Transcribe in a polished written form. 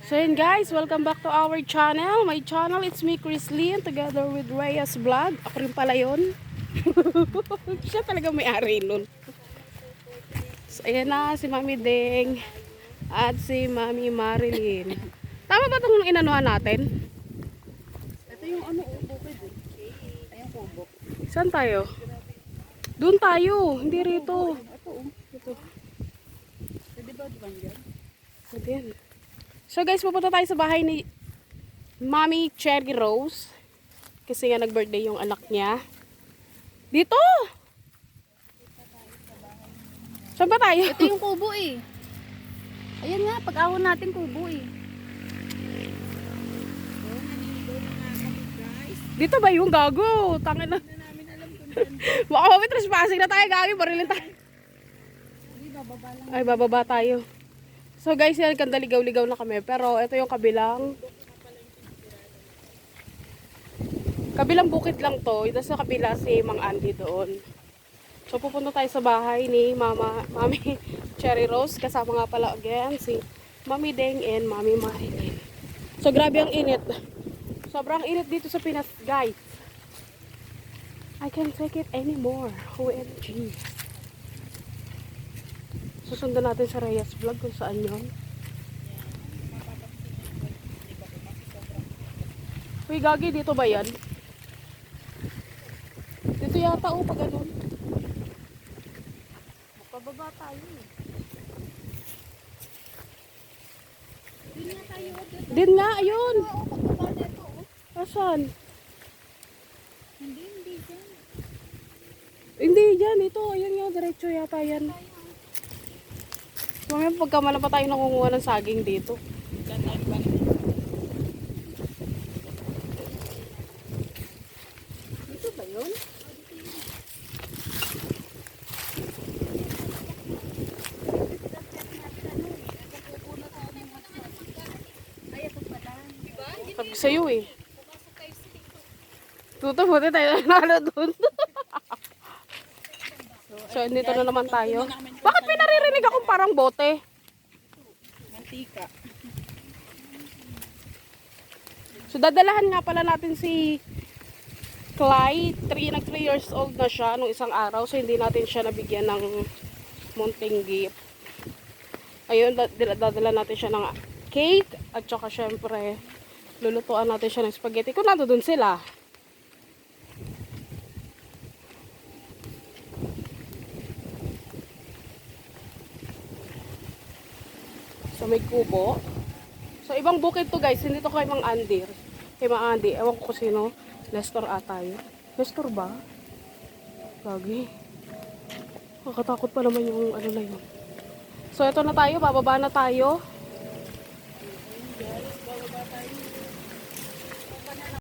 So yun guys, welcome back to our channel. My channel, it's me, Chris Lynn, together with Reyes Vlog. Ako rin pala yun. Siya talaga may-ari nun. So ayan na, si Mami Deng at si Mami Marilyn. Tama ba itong inanuhan natin? Ito yung ano, bukid eh. Ayun kubo. Saan tayo? Doon tayo, hindi rito. Ito oh. Ito. Pwede ba diba dyan? Pwede yan. So guys, pupunta tayo sa bahay ni Mami Cherry Rose. Kasi nga nag-birthday yung anak niya. Dito! Saan ba tayo? Ito yung kubo eh. Ayan nga, pag-ahon natin kubo eh. Dito ba yung gago? Tangin na. Baka may trespassing na tayo, gago. Barilin tayo. Hindi, bababa lang. Ay, bababa tayo. So guys, yan, kandaligaw-ligaw na kami. Pero ito yung kabilang bukid lang to. Ito sa kabila si Mang Andy doon. So pupunta tayo sa bahay ni Mami Cherry Rose. Kasama nga pala again si Mami Deng and Mami Marilyn. So grabe ang init. Sobrang init dito sa Pinas, guys. I can't take it anymore. OMG. Susundan natin sa Reyes Vlog kung saan yun. Uy, gagi, dito ba yan? Dito yata, oh, pag ganun. Pababa tayo eh. Hindi nga tayo. Din nga, ayun. Oo, pagbaba na ito oh. Asan? Hindi dyan. Hindi, yan. Ito, ayun nga, diretso yata yan. Mamaya pagkamala pa tayo nakunguha ng saging dito. Dito ba yun? Ay, ito pala. Diba? Sabi ko sa'yo eh. Tuto, buti tayo nalo dun. So, dito na naman tayo. Bakit may naririnig akong parang bote? Mantika. So, dadalahan nga pala natin si Clyde. 3 years old na siya nung isang araw. So, hindi natin siya nabigyan ng munting gift. Ayun, dadala natin siya ng cake. At saka, syempre, lulutuan natin siya ng spaghetti. Kung nandun sila. So, may kubo. So, ibang bukid to guys. Hindi to kay Mang Andy. Kay Mang Andy. Ewan ko kung sino. Nestor ata yun. Nestor ba? Lagi. Nakakatakot pa naman yung ano na yun. So, ito na tayo. Bababa na tayo.